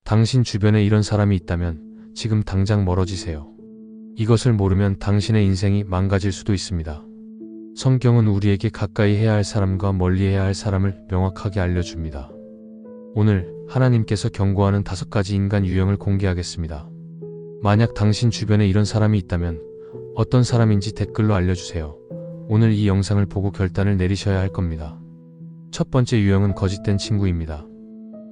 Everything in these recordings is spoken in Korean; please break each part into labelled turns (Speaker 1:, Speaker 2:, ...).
Speaker 1: 당신 주변에 이런 사람이 있다면 지금 당장 멀어지세요. 이것을 모르면 당신의 인생이 망가질 수도 있습니다. 성경은 우리에게 가까이 해야 할 사람과 멀리 해야 할 사람을 명확하게 알려줍니다. 오늘 하나님께서 경고하는 5가지 인간 유형을 공개하겠습니다. 만약 당신 주변에 이런 사람이 있다면 어떤 사람인지 댓글로 알려주세요. 오늘 이 영상을 보고 결단을 내리셔야 할 겁니다. 첫 번째 유형은 거짓된 친구입니다.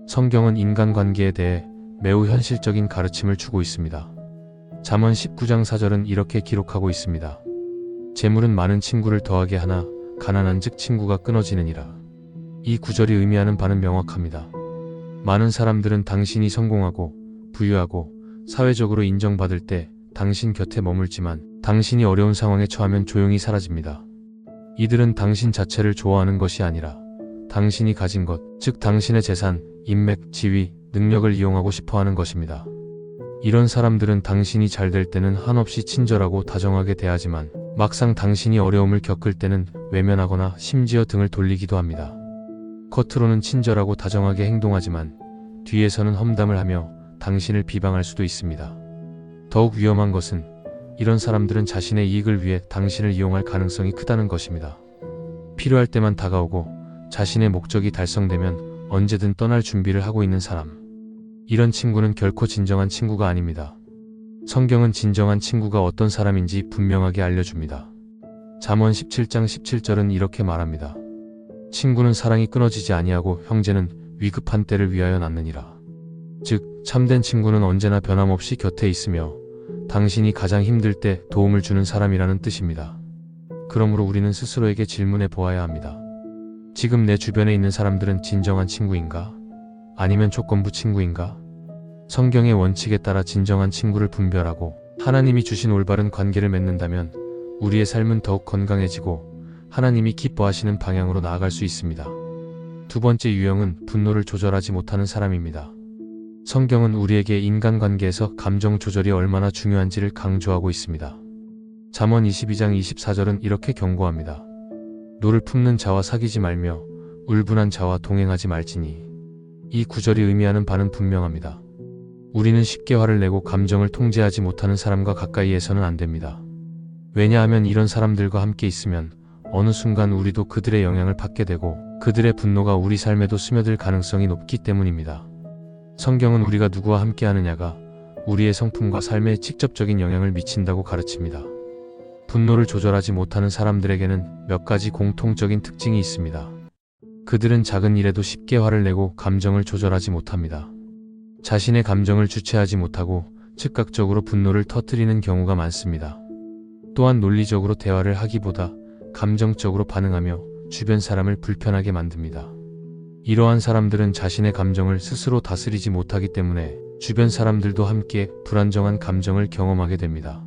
Speaker 1: 성경은 인간관계에 대해 매우 현실적인 가르침을 주고 있습니다. 잠언 19장 4절은 이렇게 기록하고 있습니다. 재물은 많은 친구를 더하게 하나 가난한즉 친구가 끊어지느니라. 이 구절이 의미하는 바는 명확합니다. 많은 사람들은 당신이 성공하고 부유하고 사회적으로 인정받을 때 당신 곁에 머물지만 당신이 어려운 상황에 처하면 조용히 사라집니다. 이들은 당신 자체를 좋아하는 것이 아니라 당신이 가진 것, 즉 당신의 재산, 인맥, 지위, 능력을 이용하고 싶어 하는 것입니다. 이런 사람들은 당신이 잘 될 때는 한없이 친절하고 다정하게 대하지만 막상 당신이 어려움을 겪을 때는 외면하거나 심지어 등을 돌리기도 합니다. 겉으로는 친절하고 다정하게 행동하지만 뒤에서는 험담을 하며 당신을 비방할 수도 있습니다. 더욱 위험한 것은 이런 사람들은 자신의 이익을 위해 당신을 이용할 가능성이 크다는 것입니다. 필요할 때만 다가오고 자신의 목적이 달성되면 언제든 떠날 준비를 하고 있는 사람. 이런 친구는 결코 진정한 친구가 아닙니다. 성경은 진정한 친구가 어떤 사람인지 분명하게 알려줍니다. 잠언 17장 17절은 이렇게 말합니다. 친구는 사랑이 끊어지지 아니하고 형제는 위급한 때를 위하여 낳느니라. 즉, 참된 친구는 언제나 변함없이 곁에 있으며 당신이 가장 힘들 때 도움을 주는 사람이라는 뜻입니다. 그러므로 우리는 스스로에게 질문해 보아야 합니다. 지금 내 주변에 있는 사람들은 진정한 친구인가? 아니면 조건부 친구인가? 성경의 원칙에 따라 진정한 친구를 분별하고 하나님이 주신 올바른 관계를 맺는다면 우리의 삶은 더욱 건강해지고 하나님이 기뻐하시는 방향으로 나아갈 수 있습니다. 두 번째 유형은 분노를 조절하지 못하는 사람입니다. 성경은 우리에게 인간관계에서 감정 조절이 얼마나 중요한지를 강조하고 있습니다. 잠언 22장 24절은 이렇게 경고합니다. 노를 품는 자와 사귀지 말며 울분한 자와 동행하지 말지니. 이 구절이 의미하는 바는 분명합니다. 우리는 쉽게 화를 내고 감정을 통제하지 못하는 사람과 가까이에서는 안 됩니다. 왜냐하면 이런 사람들과 함께 있으면 어느 순간 우리도 그들의 영향을 받게 되고 그들의 분노가 우리 삶에도 스며들 가능성이 높기 때문입니다. 성경은 우리가 누구와 함께 하느냐가 우리의 성품과 삶에 직접적인 영향을 미친다고 가르칩니다. 분노를 조절하지 못하는 사람들에게는 몇 가지 공통적인 특징이 있습니다. 그들은 작은 일에도 쉽게 화를 내고 감정을 조절하지 못합니다. 자신의 감정을 주체하지 못하고 즉각적으로 분노를 터뜨리는 경우가 많습니다. 또한 논리적으로 대화를 하기보다 감정적으로 반응하며 주변 사람을 불편하게 만듭니다. 이러한 사람들은 자신의 감정을 스스로 다스리지 못하기 때문에 주변 사람들도 함께 불안정한 감정을 경험하게 됩니다.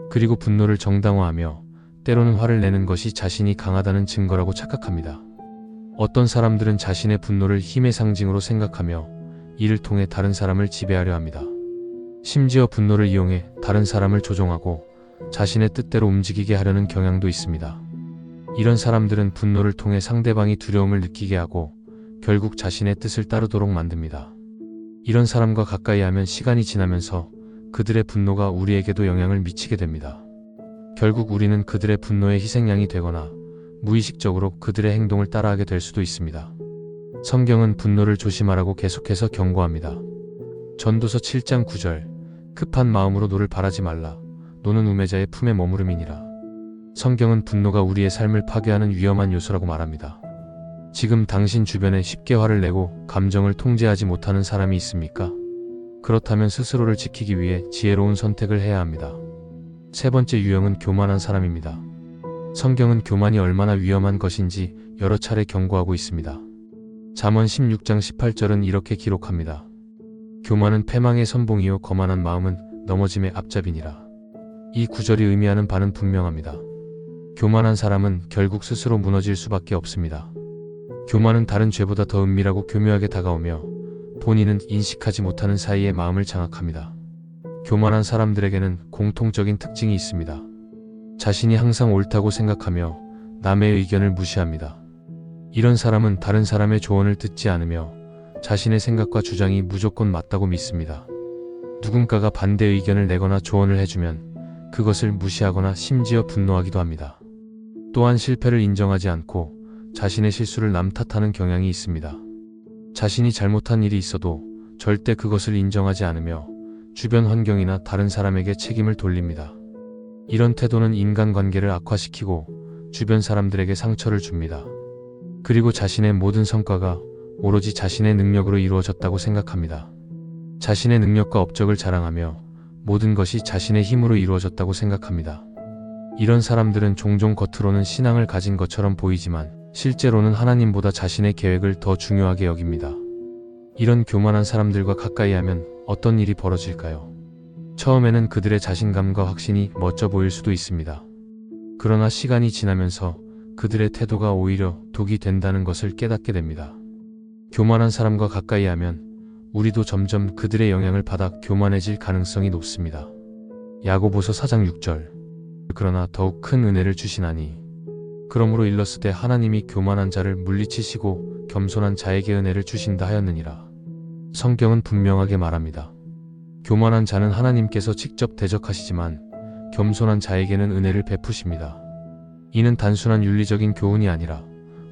Speaker 1: 그리고 분노를 정당화하며 때로는 화를 내는 것이 자신이 강하다는 증거라고 착각합니다. 어떤 사람들은 자신의 분노를 힘의 상징으로 생각하며 이를 통해 다른 사람을 지배하려 합니다. 심지어 분노를 이용해 다른 사람을 조종하고 자신의 뜻대로 움직이게 하려는 경향도 있습니다. 이런 사람들은 분노를 통해 상대방이 두려움을 느끼게 하고 결국 자신의 뜻을 따르도록 만듭니다. 이런 사람과 가까이 하면 시간이 지나면서 그들의 분노가 우리에게도 영향을 미치게 됩니다. 결국 우리는 그들의 분노의 희생양이 되거나 무의식적으로 그들의 행동을 따라하게 될 수도 있습니다. 성경은 분노를 조심하라고 계속해서 경고합니다. 전도서 7장 9절 급한 마음으로 노를 바라지 말라. 노는 우매자의 품에 머무름이니라. 성경은 분노가 우리의 삶을 파괴하는 위험한 요소라고 말합니다. 지금 당신 주변에 쉽게 화를 내고 감정을 통제하지 못하는 사람이 있습니까? 그렇다면 스스로를 지키기 위해 지혜로운 선택을 해야 합니다. 세 번째 유형은 교만한 사람입니다. 성경은 교만이 얼마나 위험한 것인지 여러 차례 경고하고 있습니다. 잠언 16장 18절은 이렇게 기록합니다. 교만은 패망의 선봉이요 거만한 마음은 넘어짐의 앞잡이니라. 이 구절이 의미하는 바는 분명합니다. 교만한 사람은 결국 스스로 무너질 수밖에 없습니다. 교만은 다른 죄보다 더 은밀하고 교묘하게 다가오며 본인은 인식하지 못하는 사이에 마음을 장악합니다. 교만한 사람들에게는 공통적인 특징이 있습니다. 자신이 항상 옳다고 생각하며 남의 의견을 무시합니다. 이런 사람은 다른 사람의 조언을 듣지 않으며 자신의 생각과 주장이 무조건 맞다고 믿습니다. 누군가가 반대 의견을 내거나 조언을 해주면 그것을 무시하거나 심지어 분노하기도 합니다. 또한 실패를 인정하지 않고 자신의 실수를 남 탓하는 경향이 있습니다. 자신이 잘못한 일이 있어도 절대 그것을 인정하지 않으며 주변 환경이나 다른 사람에게 책임을 돌립니다. 이런 태도는 인간관계를 악화시키고 주변 사람들에게 상처를 줍니다. 그리고 자신의 모든 성과가 오로지 자신의 능력으로 이루어졌다고 생각합니다. 자신의 능력과 업적을 자랑하며 모든 것이 자신의 힘으로 이루어졌다고 생각합니다. 이런 사람들은 종종 겉으로는 신앙을 가진 것처럼 보이지만 실제로는 하나님보다 자신의 계획을 더 중요하게 여깁니다. 이런 교만한 사람들과 가까이 하면 어떤 일이 벌어질까요? 처음에는 그들의 자신감과 확신이 멋져 보일 수도 있습니다. 그러나 시간이 지나면서 그들의 태도가 오히려 독이 된다는 것을 깨닫게 됩니다. 교만한 사람과 가까이 하면 우리도 점점 그들의 영향을 받아 교만해질 가능성이 높습니다. 야고보서 4장 6절. 그러나 더욱 큰 은혜를 주시나니 그러므로 일렀으되 하나님이 교만한 자를 물리치시고 겸손한 자에게 은혜를 주신다 하였느니라. 성경은 분명하게 말합니다. 교만한 자는 하나님께서 직접 대적하시지만 겸손한 자에게는 은혜를 베푸십니다. 이는 단순한 윤리적인 교훈이 아니라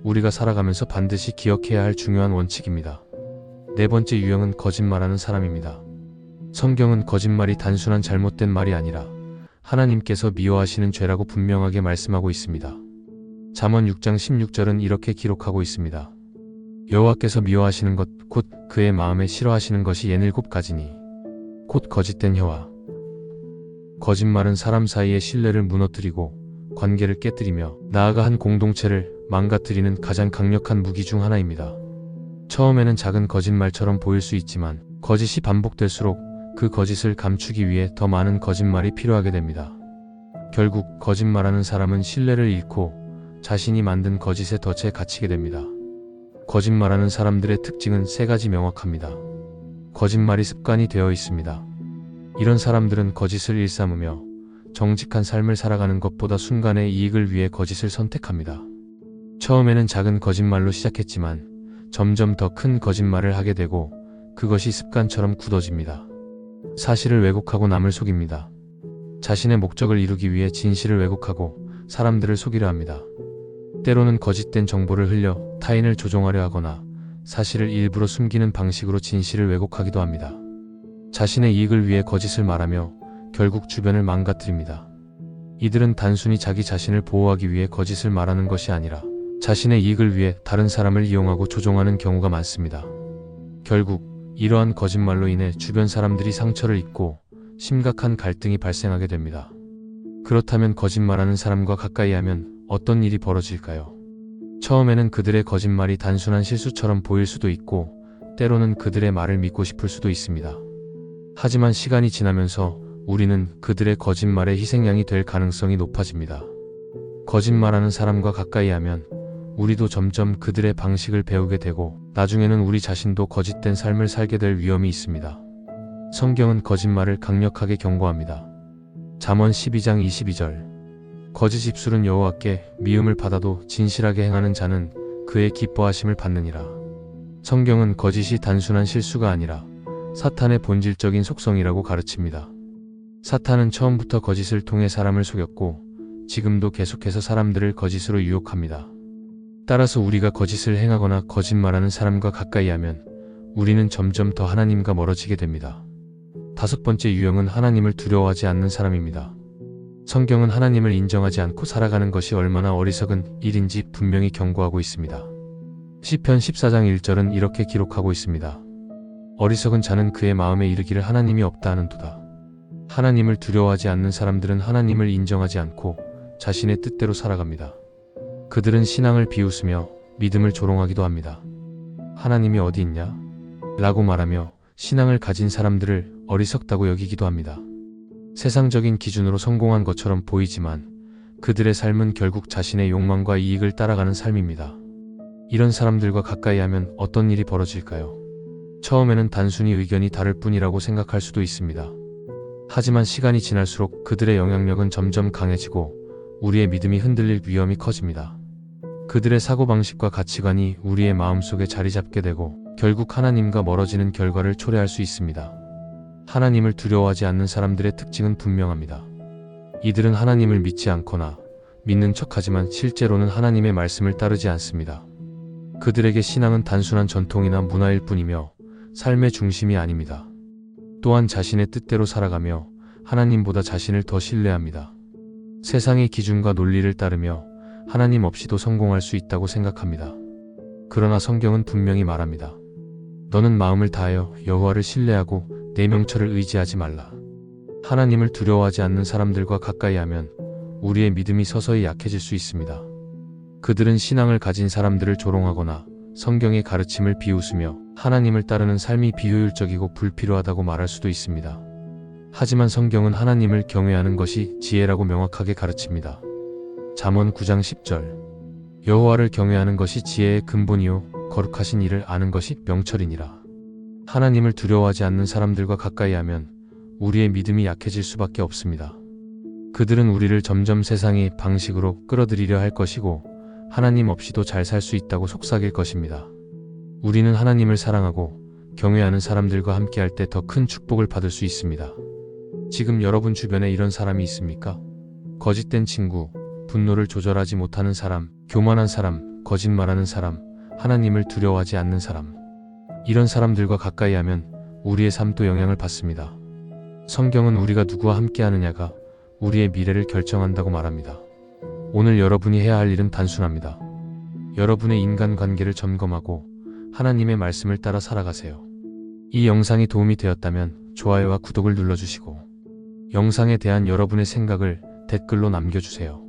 Speaker 1: 우리가 살아가면서 반드시 기억해야 할 중요한 원칙입니다. 네 번째 유형은 거짓말하는 사람입니다. 성경은 거짓말이 단순한 잘못된 말이 아니라 하나님께서 미워하시는 죄라고 분명하게 말씀하고 있습니다. 잠언 6장 16절은 이렇게 기록하고 있습니다. 여호와께서 미워하시는 것 곧 그의 마음에 싫어하시는 것이 67가지니 곧 거짓된 혀와 거짓말은 사람 사이의 신뢰를 무너뜨리고 관계를 깨뜨리며 나아가 한 공동체를 망가뜨리는 가장 강력한 무기 중 하나입니다. 처음에는 작은 거짓말처럼 보일 수 있지만 거짓이 반복될수록 그 거짓을 감추기 위해 더 많은 거짓말이 필요하게 됩니다. 결국 거짓말하는 사람은 신뢰를 잃고 자신이 만든 거짓에 덫에 갇히게 됩니다. 거짓말하는 사람들의 특징은 세 가지 명확합니다. 거짓말이 습관이 되어 있습니다. 이런 사람들은 거짓을 일삼으며 정직한 삶을 살아가는 것보다 순간의 이익을 위해 거짓을 선택합니다. 처음에는 작은 거짓말로 시작했지만 점점 더 큰 거짓말을 하게 되고 그것이 습관처럼 굳어집니다. 사실을 왜곡하고 남을 속입니다. 자신의 목적을 이루기 위해 진실을 왜곡하고 사람들을 속이려 합니다. 때로는 거짓된 정보를 흘려 타인을 조종하려 하거나 사실을 일부러 숨기는 방식으로 진실을 왜곡하기도 합니다. 자신의 이익을 위해 거짓을 말하며 결국 주변을 망가뜨립니다. 이들은 단순히 자기 자신을 보호하기 위해 거짓을 말하는 것이 아니라 자신의 이익을 위해 다른 사람을 이용하고 조종하는 경우가 많습니다. 결국 이러한 거짓말로 인해 주변 사람들이 상처를 입고 심각한 갈등이 발생하게 됩니다. 그렇다면 거짓말하는 사람과 가까이 하면 어떤 일이 벌어질까요? 처음에는 그들의 거짓말이 단순한 실수처럼 보일 수도 있고 때로는 그들의 말을 믿고 싶을 수도 있습니다. 하지만 시간이 지나면서 우리는 그들의 거짓말의 희생양이 될 가능성이 높아집니다. 거짓말하는 사람과 가까이 하면 우리도 점점 그들의 방식을 배우게 되고 나중에는 우리 자신도 거짓된 삶을 살게 될 위험이 있습니다. 성경은 거짓말을 강력하게 경고합니다. 잠언 12장 22절. 거짓 입술은 여호와께 미움을 받아도 진실하게 행하는 자는 그의 기뻐하심을 받느니라. 성경은 거짓이 단순한 실수가 아니라 사탄의 본질적인 속성이라고 가르칩니다. 사탄은 처음부터 거짓을 통해 사람을 속였고 지금도 계속해서 사람들을 거짓으로 유혹합니다. 따라서 우리가 거짓을 행하거나 거짓말하는 사람과 가까이 하면 우리는 점점 더 하나님과 멀어지게 됩니다. 다섯 번째 유형은 하나님을 두려워하지 않는 사람입니다. 성경은 하나님을 인정하지 않고 살아가는 것이 얼마나 어리석은 일인지 분명히 경고하고 있습니다. 시편 14장 1절은 이렇게 기록하고 있습니다. 어리석은 자는 그의 마음에 이르기를 하나님이 없다 하는도다. 하나님을 두려워하지 않는 사람들은 하나님을 인정하지 않고 자신의 뜻대로 살아갑니다. 그들은 신앙을 비웃으며 믿음을 조롱하기도 합니다. 하나님이 어디 있냐? 라고 말하며 신앙을 가진 사람들을 어리석다고 여기기도 합니다. 세상적인 기준으로 성공한 것처럼 보이지만 그들의 삶은 결국 자신의 욕망과 이익을 따라가는 삶입니다. 이런 사람들과 가까이 하면 어떤 일이 벌어질까요? 처음에는 단순히 의견이 다를 뿐이라고 생각할 수도 있습니다. 하지만 시간이 지날수록 그들의 영향력은 점점 강해지고 우리의 믿음이 흔들릴 위험이 커집니다. 그들의 사고방식과 가치관이 우리의 마음속에 자리 잡게 되고 결국 하나님과 멀어지는 결과를 초래할 수 있습니다. 하나님을 두려워하지 않는 사람들의 특징은 분명합니다. 이들은 하나님을 믿지 않거나 믿는 척하지만 실제로는 하나님의 말씀을 따르지 않습니다. 그들에게 신앙은 단순한 전통이나 문화일 뿐이며 삶의 중심이 아닙니다. 또한 자신의 뜻대로 살아가며 하나님보다 자신을 더 신뢰합니다. 세상의 기준과 논리를 따르며 하나님 없이도 성공할 수 있다고 생각합니다. 그러나 성경은 분명히 말합니다. 너는 마음을 다하여 여호와를 신뢰하고 내 명철을 의지하지 말라. 하나님을 두려워하지 않는 사람들과 가까이 하면 우리의 믿음이 서서히 약해질 수 있습니다. 그들은 신앙을 가진 사람들을 조롱하거나 성경의 가르침을 비웃으며 하나님을 따르는 삶이 비효율적이고 불필요하다고 말할 수도 있습니다. 하지만 성경은 하나님을 경외하는 것이 지혜라고 명확하게 가르칩니다. 잠언 9장 10절 여호와를 경외하는 것이 지혜의 근본이요 거룩하신 이를 아는 것이 명철이니라. 하나님을 두려워하지 않는 사람들과 가까이 하면 우리의 믿음이 약해질 수밖에 없습니다. 그들은 우리를 점점 세상의 방식으로 끌어들이려 할 것이고 하나님 없이도 잘 살 수 있다고 속삭일 것입니다. 우리는 하나님을 사랑하고 경외하는 사람들과 함께할 때 더 큰 축복을 받을 수 있습니다. 지금 여러분 주변에 이런 사람이 있습니까? 거짓된 친구, 분노를 조절하지 못하는 사람, 교만한 사람, 거짓말하는 사람, 하나님을 두려워하지 않는 사람. 이런 사람들과 가까이 하면 우리의 삶도 영향을 받습니다. 성경은 우리가 누구와 함께하느냐가 우리의 미래를 결정한다고 말합니다. 오늘 여러분이 해야 할 일은 단순합니다. 여러분의 인간관계를 점검하고 하나님의 말씀을 따라 살아가세요. 이 영상이 도움이 되었다면 좋아요와 구독을 눌러주시고 영상에 대한 여러분의 생각을 댓글로 남겨주세요.